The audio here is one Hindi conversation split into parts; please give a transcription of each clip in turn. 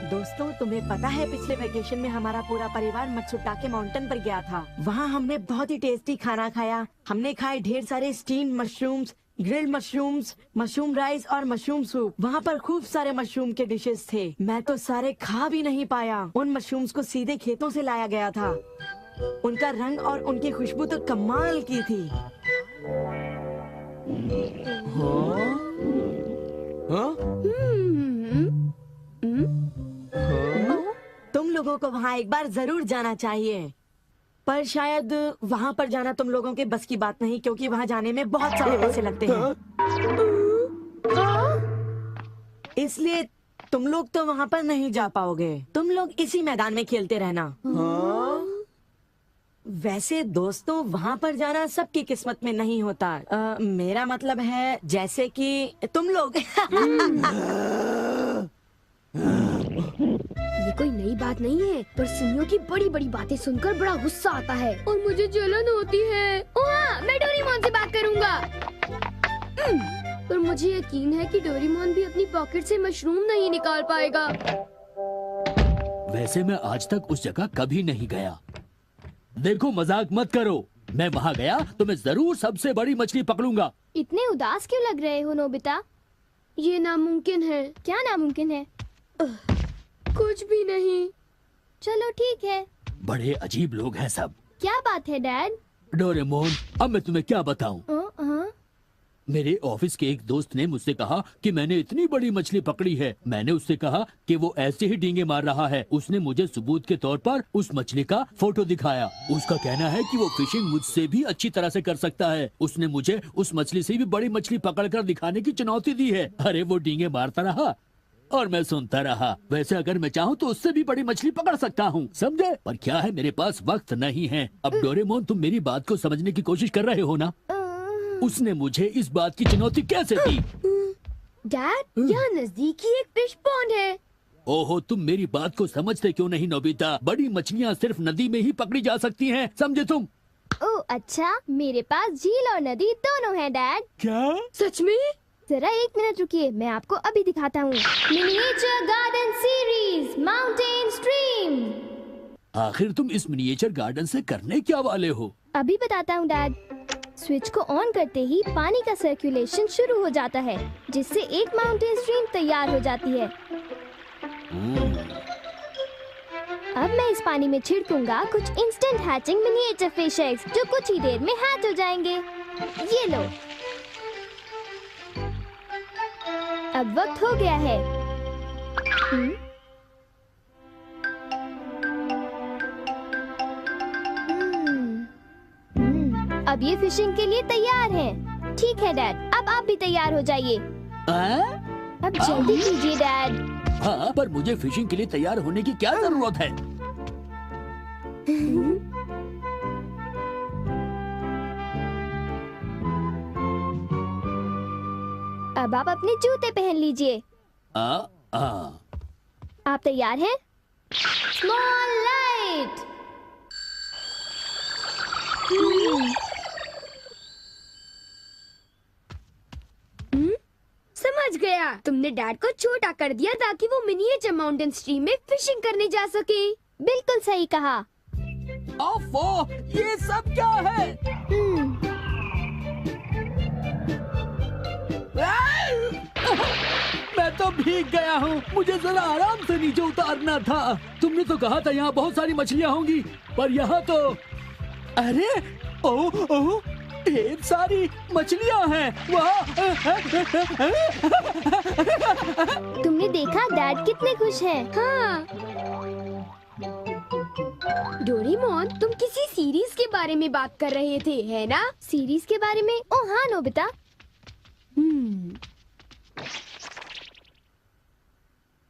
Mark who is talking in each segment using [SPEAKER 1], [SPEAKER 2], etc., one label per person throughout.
[SPEAKER 1] दोस्तों, तुम्हें पता है पिछले वेकेशन में हमारा पूरा परिवार मत्सुटाके माउंटेन पर गया था। वहाँ हमने बहुत ही टेस्टी खाना खाया। हमने खाए ढेर सारे steamed mushrooms, grilled mushrooms, mushroom rice और मशरूम सूप। वहाँ पर खूब सारे मशरूम के डिशेस थे। मैं तो सारे खा भी नहीं पाया। उन मशरूम्स को सीधे खेतों से लाया गया था। उनका रंग और उनकी खुशबू तो कमाल की थी। तुम लोगों को वहाँ एक बार जरूर जाना चाहिए, पर शायद वहाँ पर जाना तुम लोगों के बस की बात नहीं, क्योंकि वहाँ जाने में बहुत सारे पैसे लगते हैं। इसलिए तुम लोग तो वहाँ पर नहीं जा पाओगे। तुम लोग इसी मैदान में खेलते रहना। वैसे दोस्तों, वहाँ पर जाना सबकी किस्मत में नहीं होता। मेरा मतलब है जैसे कि तुम लोग।
[SPEAKER 2] ये कोई नई बात नहीं है, पर सुनियो की बड़ी बड़ी बातें सुनकर बड़ा गुस्सा आता है और मुझे जलन होती है। हाँ, मैं डोरेमोन से बात करूँगा। पर मुझे यकीन है कि डोरेमोन भी अपनी पॉकेट से मशरूम नहीं निकाल पाएगा।
[SPEAKER 3] वैसे मैं आज तक उस जगह कभी नहीं गया। देखो, मजाक मत करो। मैं वहाँ गया तो मैं जरूर सबसे बड़ी मछली पकड़ूंगा।
[SPEAKER 2] इतने उदास क्यों लग रहे हो नोबिता? ये नामुमकिन है। क्या नामुमकिन है? कुछ भी नहीं। चलो ठीक है।
[SPEAKER 3] बड़े अजीब लोग हैं सब।
[SPEAKER 2] क्या बात है डैड?
[SPEAKER 3] डोरेमोन, अब मैं तुम्हें क्या बताऊं?
[SPEAKER 2] हाँ?
[SPEAKER 3] मेरे ऑफिस के एक दोस्त ने मुझसे कहा कि मैंने इतनी बड़ी मछली पकड़ी है। मैंने उससे कहा कि वो ऐसे ही डींगे मार रहा है। उसने मुझे सबूत के तौर पर उस मछली का फोटो दिखाया। उसका कहना है कि वो फिशिंग मुझसे भी अच्छी तरह से कर सकता है। उसने मुझे उस मछली से भी बड़ी मछली पकड़कर दिखाने की चुनौती दी है। अरे वो डींगे मारता रहा और मैं सुनता रहा। वैसे अगर मैं चाहूँ तो उससे भी बड़ी मछली पकड़ सकता हूँ, समझे? पर क्या है, मेरे पास वक्त नहीं है। अब डोरेमोन, तुम मेरी बात को समझने की कोशिश कर रहे हो ना? उसने मुझे इस बात की चुनौती कैसे दी?
[SPEAKER 2] डैड, यहाँ नजदीक ही एक फिश पॉन्ड है।
[SPEAKER 3] ओहो, तुम मेरी बात को समझते क्यों नहीं नोबिता? बड़ी मछलियाँ सिर्फ नदी में ही पकड़ी जा सकती हैं, समझे तुम?
[SPEAKER 2] ओह अच्छा, मेरे पास झील और नदी दोनों हैं डैड।
[SPEAKER 3] क्या?
[SPEAKER 2] सच में? जरा एक मिनट रुकिए, मैं आपको अभी दिखाता हूँ। Miniature garden series mountain stream.
[SPEAKER 3] आखिर तुम इस मिनिएचर गार्डन से करने क्या वाले हो?
[SPEAKER 2] अभी बताता हूँ डैड। स्विच को ऑन करते ही पानी का सर्कुलेशन शुरू हो जाता है, जिससे एक माउंटेन स्ट्रीम तैयार हो जाती है। अब मैं इस पानी में छिड़कूंगा कुछ instant hatching miniature fish eggs, जो कुछ ही देर में हैच हो जाएंगे। ये लो। अब वक्त हो गया है। अब ये फिशिंग के लिए तैयार हैं। ठीक है डैड, अब आप भी तैयार हो जाइए। अब जल्दी कीजिए डैड।
[SPEAKER 3] हाँ, पर मुझे फिशिंग के लिए तैयार होने की क्या जरूरत है?
[SPEAKER 2] अब आप अपने जूते पहन लीजिए। आप तैयार हैं? Small light. समझ गया, तुमने डैड को छोटा कर दिया ताकि वो मिनिएचर माउंटेन स्ट्रीम में फिशिंग करने जा सके। बिल्कुल सही कहा।
[SPEAKER 3] ओफो, ये सब क्या है? मैं तो भीग गया हूँ। मुझे जरा आराम से नीचे उतारना था। तुमने तो कहा था यहाँ बहुत सारी मछलियाँ होंगी, पर यहाँ तो अरे ओह, ढेर सारी मछलियाँ हैं।
[SPEAKER 2] तुमने देखा डैड कितने खुश हैं? हाँ। डोरेमोन, तुम किसी सीरीज के बारे में बात कर रहे थे, है ना? सीरीज के बारे में? ओह हाँ नोबिता।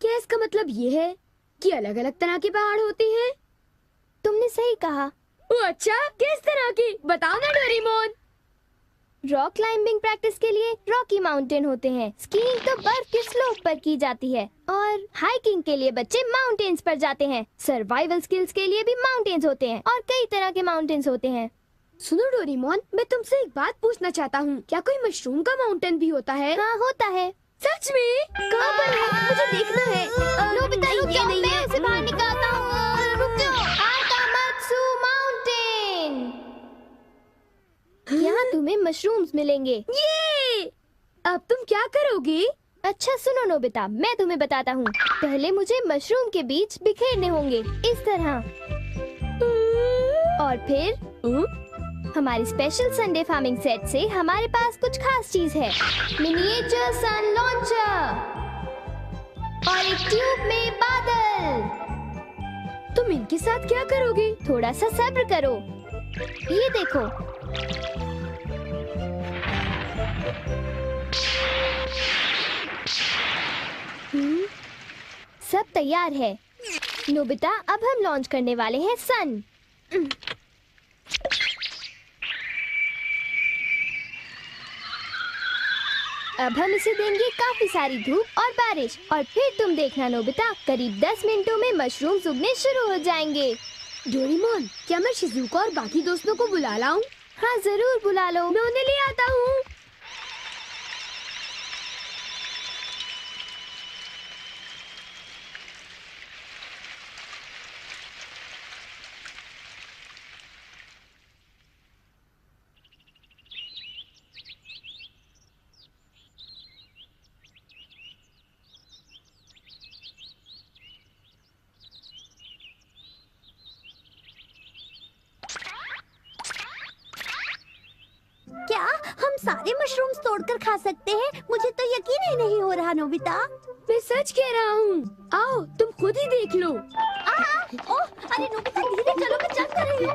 [SPEAKER 2] क्या इसका मतलब ये है कि अलग अलग तरह के पहाड़ होते हैं? तुमने सही कहा। ओह अच्छा, किस तरह की? बताओ ना डोरेमोन। रॉक क्लाइंबिंग प्रैक्टिस के लिए रॉकी माउंटेन होते हैं। स्कीइंग तो बर्फ के स्लोप पर की जाती है और हाइकिंग के लिए बच्चे माउंटेन्स पर जाते हैं। सर्वाइवल स्किल्स के लिए भी माउंटेन्स होते हैं और कई तरह के माउंटेन्स होते हैं। सुनो डोरेमोन, मैं तुमसे एक बात पूछना चाहता हूँ। क्या कोई मशरूम का माउंटेन भी होता है? हाँ होता है। सच में? कहाँ पर है? मुझे देखना है। नोबिता, ये नहीं मशरूम्स मिलेंगे। ये! अब तुम क्या करोगी? अच्छा सुनो नोबिता, मैं तुम्हें बताता हूँ। पहले मुझे मशरूम के बीज बिखेरने होंगे, इस तरह। और फिर हमारी स्पेशल संडे फार्मिंग सेट से हमारे पास कुछ खास चीज है। मिनिएचर सन लॉन्चर और एक ट्यूब में बादल। तुम इनके साथ क्या करोगी? थोड़ा सा सब्र करो। ये देखो। सब तैयार है। नोबिता, अब हम लॉन्च करने वाले हैं सन। अब हम इसे देंगे काफी सारी धूप और बारिश, और फिर तुम देखना नोबिता, करीब 10 मिनटों में मशरूम्स उगने शुरू हो जाएंगे। डोरेमोन, क्या मैं शिजुका और बाकी दोस्तों को बुला लाऊं? हाँ जरूर बुला लो, मैं उन्हें ले आता हूँ।
[SPEAKER 4] क्या हम सारे मशरूम्स तोड़कर खा सकते हैं? मुझे तो यकीन ही नहीं हो रहा नोबिता।
[SPEAKER 2] मैं सच कह रहा हूँ। आओ तुम खुद ही देख लो।
[SPEAKER 4] ओह, अरे नोबिता धीरे चलो, मैं चल कर रही हूँ।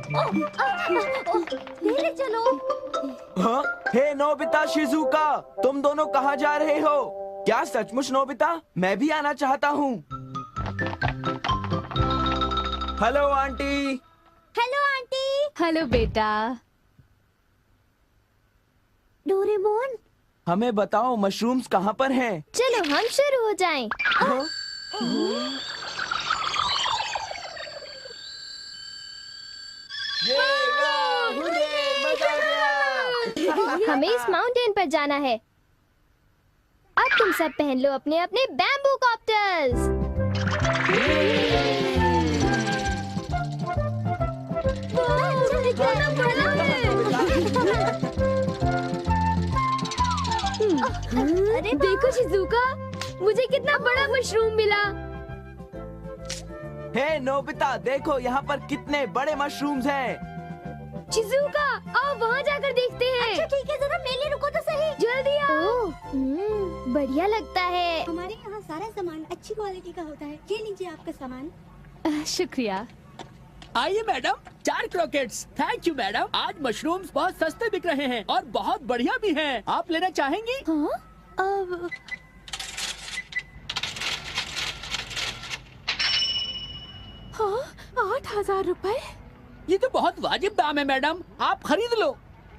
[SPEAKER 4] धीरे चलो।
[SPEAKER 5] हाँ? हे नोबिता, शिजुका, तुम दोनों कहाँ जा रहे हो? क्या सचमुच नोबिता? मैं भी आना चाहता हूँ। Hello aunty.
[SPEAKER 4] Hello aunty.
[SPEAKER 6] Hello बेटा।
[SPEAKER 4] डोरेमोन,
[SPEAKER 5] हमें बताओ मशरूम्स कहाँ पर हैं?
[SPEAKER 2] चलो हम शुरू हो जाएं।
[SPEAKER 5] हाँ? मजा आ गया।
[SPEAKER 2] हमें इस माउंटेन पर जाना है। अब तुम सब पहन लो अपने अपने बैम्बू कॉप्टर्स।
[SPEAKER 4] अरे
[SPEAKER 2] देखो शिजुका, मुझे कितना बड़ा मशरूम मिला।
[SPEAKER 5] हे नोबिता, देखो यहाँ पर कितने बड़े मशरूम्स हैं।
[SPEAKER 2] शिजुका, आओ वहाँ जाकर देखते हैं।
[SPEAKER 4] अच्छा ठीक है, जरा मेले रुको तो सही।
[SPEAKER 2] जल्दी आओ। बढ़िया लगता है।
[SPEAKER 4] हमारे यहाँ सारा सामान अच्छी क्वालिटी का होता है। ये लीजिए आपका सामान।
[SPEAKER 6] शुक्रिया।
[SPEAKER 3] आइए madam, 4 croquettes. Thank you madam. आज मशरूम्स बहुत सस्ते बिक रहे हैं और बहुत बढ़िया भी हैं। आप लेना चाहेंगी?
[SPEAKER 2] हाँ?
[SPEAKER 6] 8,000 रुपए?
[SPEAKER 3] ये तो बहुत वाजिब दाम है मैडम, आप खरीद लो।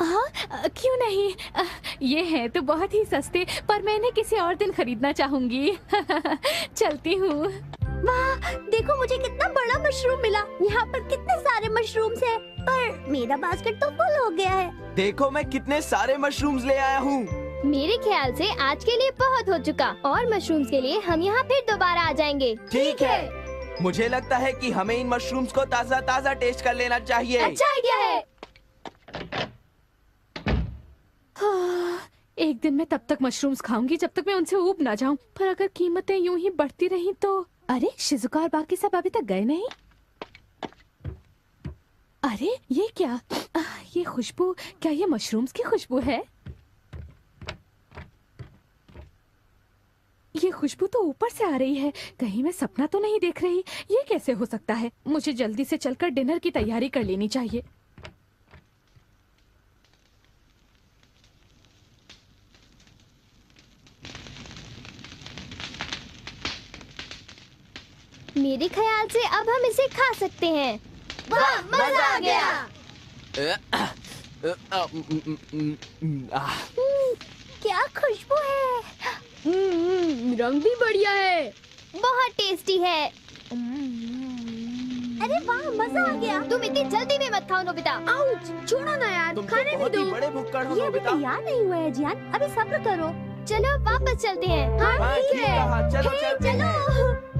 [SPEAKER 6] हाँ, क्यों नहीं। ये है तो बहुत ही सस्ते, पर मैं इन्हें किसी और दिन खरीदना चाहूंगी। चलती हूँ।
[SPEAKER 4] वाह, देखो मुझे कितना बड़ा मशरूम मिला। यहाँ पर कितने सारे मशरूम्स हैं, पर मेरा बास्केट तो फुल हो गया है।
[SPEAKER 5] देखो मैं कितने सारे मशरूम्स ले आया हूँ।
[SPEAKER 2] मेरे ख्याल से आज के लिए बहुत हो चुका, और मशरूम्स के लिए हम यहाँ फिर दोबारा आ जाएंगे।
[SPEAKER 5] ठीक है। मुझे लगता है कि हमें इन मशरूम्स को ताज़ा ताज़ा टेस्ट कर लेना चाहिए।
[SPEAKER 2] अच्छा आइडिया है।
[SPEAKER 6] एक दिन मैं तब तक मशरूम्स खाऊंगी जब तक मैं उनसे ऊब ना जाऊं। पर अगर कीमतें यूं ही बढ़ती रहीं तो। अरे शिजुका और बाकी सब अभी तक गए नहीं। अरे ये क्या? ये खुशबू, क्या ये मशरूम्स की खुशबू है? ये खुशबू तो ऊपर से आ रही है। कहीं मैं सपना तो नहीं देख रही? ये कैसे हो सकता है? मुझे जल्दी से चलकर डिनर की तैयारी कर लेनी चाहिए।
[SPEAKER 2] मेरे ख्याल से अब हम इसे खा सकते हैं। वाह, मजा आ गया।
[SPEAKER 4] क्या खुशबू है।
[SPEAKER 2] रंग भी बढ़िया है। बहुत टेस्टी है।
[SPEAKER 4] अरे वाह, मजा आ गया।
[SPEAKER 2] तुम इतनी जल्दी में मत खाओ नोबिता।
[SPEAKER 4] आउच, छोड़ो ना यार,
[SPEAKER 5] तुम तो
[SPEAKER 4] खाने भी
[SPEAKER 5] बहुत ही
[SPEAKER 4] दो।
[SPEAKER 5] बड़े भुक्कड़ हो
[SPEAKER 4] ये अभी
[SPEAKER 5] नोबिता।
[SPEAKER 4] तैयार नहीं हुआ है जियान, अभी सब्र करो।
[SPEAKER 2] चलो वापस चलते हैं।
[SPEAKER 5] हाँ, ठीक कहा, चलो चलते हैं।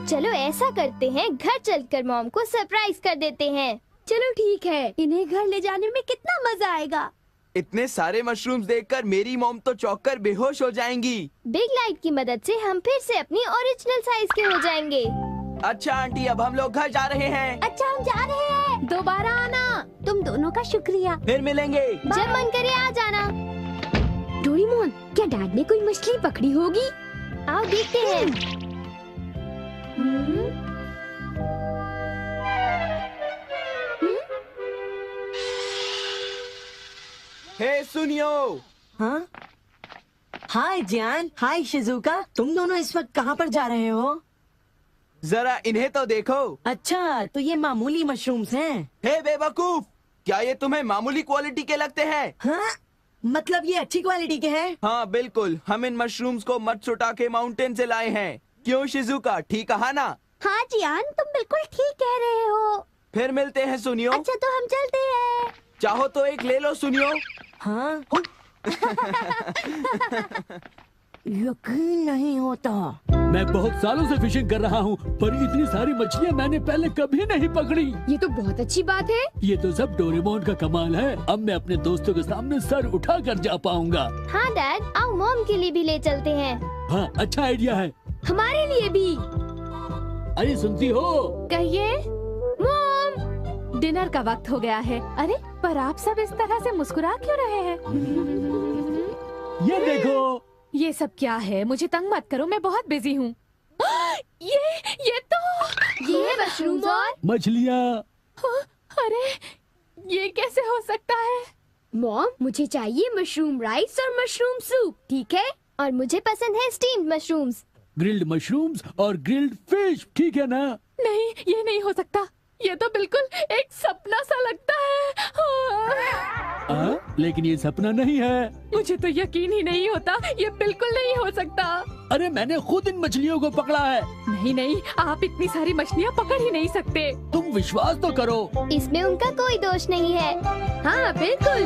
[SPEAKER 2] चलो ऐसा करते हैं, घर चलकर मॉम को सरप्राइज कर देते हैं।
[SPEAKER 4] चलो ठीक है, इन्हें घर ले जाने में कितना मजा आएगा।
[SPEAKER 5] इतने सारे मशरूम्स देखकर मेरी मॉम तो चौंक कर बेहोश हो जाएंगी।
[SPEAKER 2] बिग लाइट की मदद से हम फिर से अपनी ओरिजिनल साइज के हो जाएंगे।
[SPEAKER 5] अच्छा आंटी, अब हम लोग घर जा रहे हैं।
[SPEAKER 4] अच्छा हम जा रहे हैं।
[SPEAKER 6] दोबारा आना।
[SPEAKER 4] तुम दोनों का शुक्रिया।
[SPEAKER 5] फिर मिलेंगे।
[SPEAKER 2] जब मन करे आ जाना। डोरेमोन, क्या डैड ने कोई मछली पकड़ी होगी? आओ देखते हैं।
[SPEAKER 5] हे सुनियो।
[SPEAKER 1] हाँ, हाय जियान, हाय शिजुका, तुम दोनों इस वक्त कहाँ पर जा रहे हो?
[SPEAKER 5] जरा इन्हें तो देखो।
[SPEAKER 1] अच्छा, तो ये मामूली मशरूम्स हैं।
[SPEAKER 5] हे बेवकूफ, क्या ये तुम्हें मामूली क्वालिटी के लगते हैं?
[SPEAKER 1] हाँ, मतलब ये अच्छी क्वालिटी के हैं?
[SPEAKER 5] हाँ बिल्कुल, हम इन मशरूम्स को मत्सुटाके माउंटेन से लाए हैं। क्यों शिजुका, ठीक कहा ना?
[SPEAKER 4] हाँ जियान, तुम बिल्कुल ठीक कह रहे हो।
[SPEAKER 5] फिर मिलते हैं सुनियो।
[SPEAKER 4] अच्छा तो हम चलते हैं।
[SPEAKER 5] चाहो तो एक ले लो सुनियो।
[SPEAKER 1] हाँ। यकीन नहीं होता।
[SPEAKER 3] मैं बहुत सालों से फिशिंग कर रहा हूँ, पर इतनी सारी मछलियाँ मैंने पहले कभी नहीं पकड़ी।
[SPEAKER 2] ये तो बहुत अच्छी बात है।
[SPEAKER 3] ये तो सब डोरेमोन का कमाल है। अब मैं अपने दोस्तों के सामने सर उठा कर जा पाऊंगा।
[SPEAKER 2] हाँ डैड, आओ मॉम के लिए भी ले चलते हैं।
[SPEAKER 3] हाँ, अच्छा आइडिया है।
[SPEAKER 2] हमारे लिए भी।
[SPEAKER 3] अरे सुनती हो?
[SPEAKER 6] कहिए।
[SPEAKER 2] मॉम,
[SPEAKER 6] डिनर का वक्त हो गया है। अरे पर आप सब इस तरह से मुस्कुरा क्यों रहे हैं?
[SPEAKER 3] ये देखो।
[SPEAKER 6] ये सब क्या है? मुझे तंग मत करो, मैं बहुत बिजी हूँ। ये तो
[SPEAKER 2] ये है मशरूम और
[SPEAKER 3] मछलियाँ।
[SPEAKER 6] अरे ये कैसे हो सकता है?
[SPEAKER 2] मॉम, मुझे चाहिए मशरूम राइस और मशरूम सूप, ठीक है? और मुझे पसंद है स्टीम्ड मशरूम्स।
[SPEAKER 3] ग्रिल्ड मशरूम्स और ग्रिल्ड फिश, ठीक है ना?
[SPEAKER 6] नहीं, ये नहीं हो सकता। ये तो बिल्कुल एक सपना सा लगता है।
[SPEAKER 3] लेकिन ये सपना नहीं है।
[SPEAKER 6] मुझे तो यकीन ही नहीं होता, ये बिल्कुल नहीं हो सकता।
[SPEAKER 3] अरे मैंने खुद इन मछलियों को पकड़ा है।
[SPEAKER 6] नहीं नहीं, आप इतनी सारी मछलियाँ पकड़ ही नहीं सकते।
[SPEAKER 3] तुम विश्वास तो करो।
[SPEAKER 2] इसमें उनका कोई दोष नहीं है। हाँ बिल्कुल।